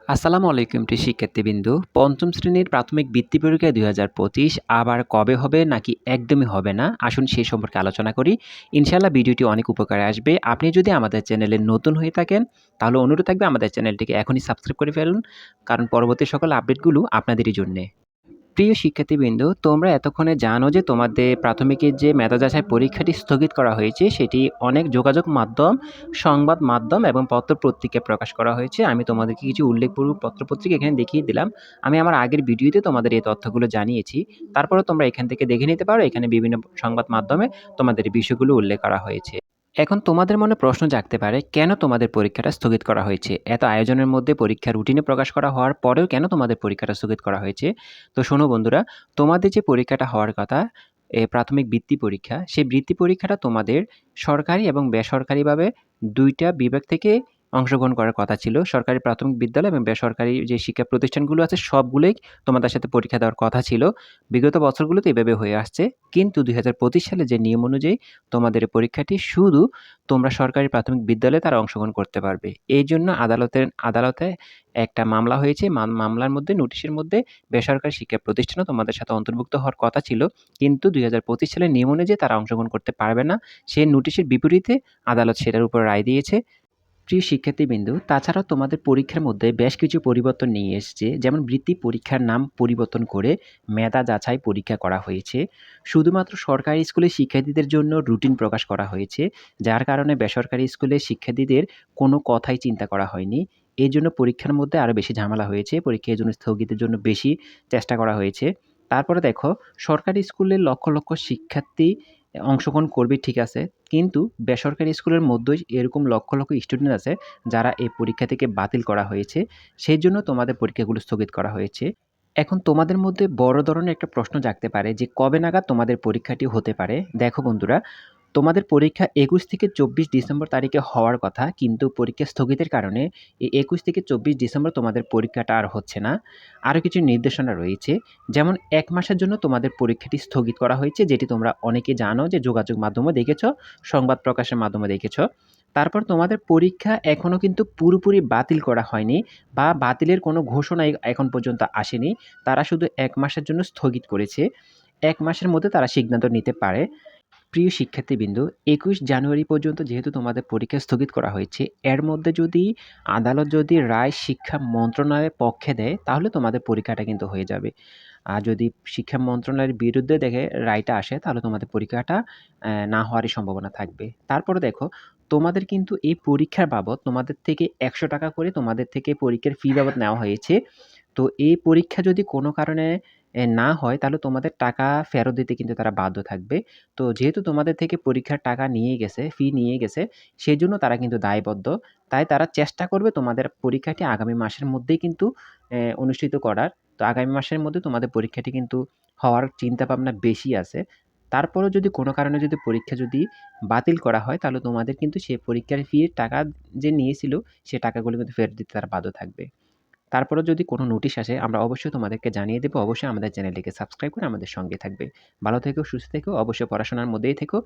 আসসালামু আলাইকুম প্রিয় শিক্ষার্থীবৃন্দু। পঞ্চম শ্রেণীর প্রাথমিক বৃত্তি পরীক্ষা ২০২৫ আবার কবে হবে নাকি একদমই হবে না? আসুন সে সম্পর্কে আলোচনা করি। ইনশাআল্লাহ ভিডিওটি অনেক উপকারে আসবে। আপনি যদি আমাদের চ্যানেলে নতুন হয়ে থাকেন, তাহলে অনুরোধ থাকবে আমাদের চ্যানেলটিকে এখনই সাবস্ক্রাইব করে ফেলুন। কারণ পরবর্তী সকল আপডেটগুলো আপনাদেরই জন্যে। প্রিয় শিক্ষার্থীবৃন্দ, তোমরা এতক্ষণে জানো যে তোমাদের প্রাথমিকের যে মেধা যাচাই পরীক্ষাটি স্থগিত করা হয়েছে, সেটি অনেক যোগাযোগ মাধ্যম, সংবাদ মাধ্যম এবং পত্র-পত্রিকায় প্রকাশ করা হয়েছে। আমি তোমাদেরকে কিছু উল্লেখপূর্বক পত্র-পত্রিকা এখানে দেখিয়ে দিলাম। আমি আমার আগের ভিডিওতে তোমাদের এই তথ্যগুলো জানিয়েছি। তারপরেও তোমরা এখান থেকে দেখে নিতে পারো। এখানে বিভিন্ন সংবাদ মাধ্যমে তোমাদের এই বিষয়গুলো উল্লেখ করা হয়েছে। এখন তোমাদের মনে প্রশ্ন জাগতে পারে, কেন তোমাদের পরীক্ষাটা স্থগিত করা হয়েছে? এত আয়োজনের মধ্যে পরীক্ষার রুটিনে প্রকাশ করা হওয়ার পরেও কেন তোমাদের পরীক্ষাটা স্থগিত করা হয়েছে? তো শোনো বন্ধুরা, তোমাদের যে পরীক্ষাটা হওয়ার কথা, প্রাথমিক বৃত্তি পরীক্ষা, সেই বৃত্তি পরীক্ষাটা তোমাদের সরকারি এবং বেসরকারিভাবে ২ টা বিভাগ থেকে অংশগ্রহণ করার কথা ছিল। সরকারি প্রাথমিক বিদ্যালয় এবং বেসরকারি যে শিক্ষা প্রতিষ্ঠানগুলো আছে সবগুলোই তোমাদের সাথে পরীক্ষা দেওয়ার কথা ছিল। বিগত বছরগুলোতে এভাবে হয়ে আসছে। কিন্তু ২০২৫ সালে যে নিয়ম অনুযায়ী তোমাদের এই পরীক্ষাটি শুধু তোমরা সরকারি প্রাথমিক বিদ্যালয়ে তারা অংশগ্রহণ করতে পারবে। এইজন্য আদালতে একটা মামলা হয়েছে। মামলার মধ্যে নোটিশের মধ্যে বেসরকারি শিক্ষা প্রতিষ্ঠানও তোমাদের সাথে অন্তর্ভুক্ত হওয়ার কথা ছিল। কিন্তু ২০২৫ সালের নিয়ম অনুযায়ী তারা অংশগ্রহণ করতে পারবে না। সেই নোটিশের বিপরীতে আদালত সেটার উপর রায় দিয়েছে। প্রিয় শিক্ষার্থীবৃন্দু, তাছাড়াও তোমাদের পরীক্ষার মধ্যে বেশ কিছু পরিবর্তন নিয়ে এসছে। যেমন বৃত্তি পরীক্ষার নাম পরিবর্তন করে মেধা যাচাই পরীক্ষা করা হয়েছে। শুধুমাত্র সরকারি স্কুলের শিক্ষার্থীদের জন্য রুটিন প্রকাশ করা হয়েছে, যার কারণে বেসরকারি স্কুলের শিক্ষার্থীদের কোনো কথাই চিন্তা করা হয়নি। এজন্য পরীক্ষার মধ্যে আরও বেশি ঝামেলা হয়েছে। পরীক্ষা এজন্য স্থগিতের জন্য বেশি চেষ্টা করা হয়েছে। তারপরে দেখো, সরকারি স্কুলের লক্ষ, লক্ষ শিক্ষার্থী অংশগ্রহণ করবে ঠিক আছে। কিন্তু বেসরকারি স্কুলের মধ্যেই এরকম লক্ষ, লক্ষ স্টুডেন্ট আছে যারা এই পরীক্ষা থেকে বাতিল করা হয়েছে। সেজন্য তোমাদের পরীক্ষাগুলো স্থগিত করা হয়েছে। এখন তোমাদের মধ্যে বড় ধরনের একটা প্রশ্ন জাগতে পারে যে কবে নাগাদ তোমাদের পরীক্ষাটি হতে পারে? দেখো বন্ধুরা, তোমাদের পরীক্ষা ২১ থেকে ২৪ ডিসেম্বর তারিখে হওয়ার কথা, কিন্তু পরীক্ষা স্থগিতের কারণে এই ২১ থেকে ২৪ ডিসেম্বর তোমাদের পরীক্ষাটা আর হচ্ছে না। আরও কিছু নির্দেশনা রয়েছে। যেমন ১ মাসের জন্য তোমাদের পরীক্ষাটি স্থগিত করা হয়েছে, যেটি তোমরা অনেকে জানো যে যোগাযোগ মাধ্যমে দেখেছ, সংবাদ প্রকাশের মাধ্যমে দেখেছ। তারপর তোমাদের পরীক্ষা এখনও কিন্তু পুরোপুরি বাতিল করা হয়নি বা বাতিলের কোনো ঘোষণা এখন পর্যন্ত আসেনি। তারা শুধু ১ মাসের জন্য স্থগিত করেছে। ১ মাসের মধ্যে তারা সিদ্ধান্ত নিতে পারে। প্রিয় শিক্ষার্থীবৃন্দ, ২১ জানুয়ারি পর্যন্ত যেহেতু তোমাদের পরীক্ষা স্থগিত করা হয়েছে, এর মধ্যে যদি আদালত যদি রায় শিক্ষা মন্ত্রণালয়ের পক্ষে দেয়, তাহলে তোমাদের পরীক্ষাটা কিন্তু হয়ে যাবে। আর যদি শিক্ষা মন্ত্রণালয়ের বিরুদ্ধে দেখে রায়টা আসে, তাহলে তোমাদের পরীক্ষাটা না হওয়ারই সম্ভাবনা থাকবে। তারপরে দেখো, তোমাদের কিন্তু এই পরীক্ষার বাবদ তোমাদের থেকে ৳১০০ করে তোমাদের থেকে পরীক্ষার ফি বাবদ নেওয়া হয়েছে। তো এই পরীক্ষা যদি কোনো কারণে না হয়, তাহলে তোমাদের টাকা ফেরত দিতে কিন্তু তারা বাধ্য থাকবে। তো যেহেতু তোমাদের থেকে পরীক্ষার টাকা নিয়ে গেছে, ফি নিয়ে গেছে, সেজন্য তারা কিন্তু দায়বদ্ধ। তাই তারা চেষ্টা করবে তোমাদের পরীক্ষাটি আগামী মাসের মধ্যেই কিন্তু অনুষ্ঠিত করার। তো আগামী মাসের মধ্যে তোমাদের পরীক্ষাটি কিন্তু হওয়ার চিন্তাভাবনা বেশি আছে। তারপরেও যদি কোনো কারণে যদি পরীক্ষা যদি বাতিল করা হয়, তাহলে তোমাদের কিন্তু সেই পরীক্ষার ফির টাকা যে নিয়েছিল, সে টাকাগুলো কিন্তু ফেরত দিতে তারা বাধ্য থাকবে। তারপরেও যদি কোনো নোটিশ আসে, আমরা অবশ্যই তোমাদেরকে জানিয়ে দেব। অবশ্যই আমাদের চ্যানেলটিকে সাবস্ক্রাইব করে আমাদের সঙ্গে থাকবে। ভালো থেকো, সুস্থ থেকো, অবশ্যই পড়াশোনার মধ্যেই থেকো।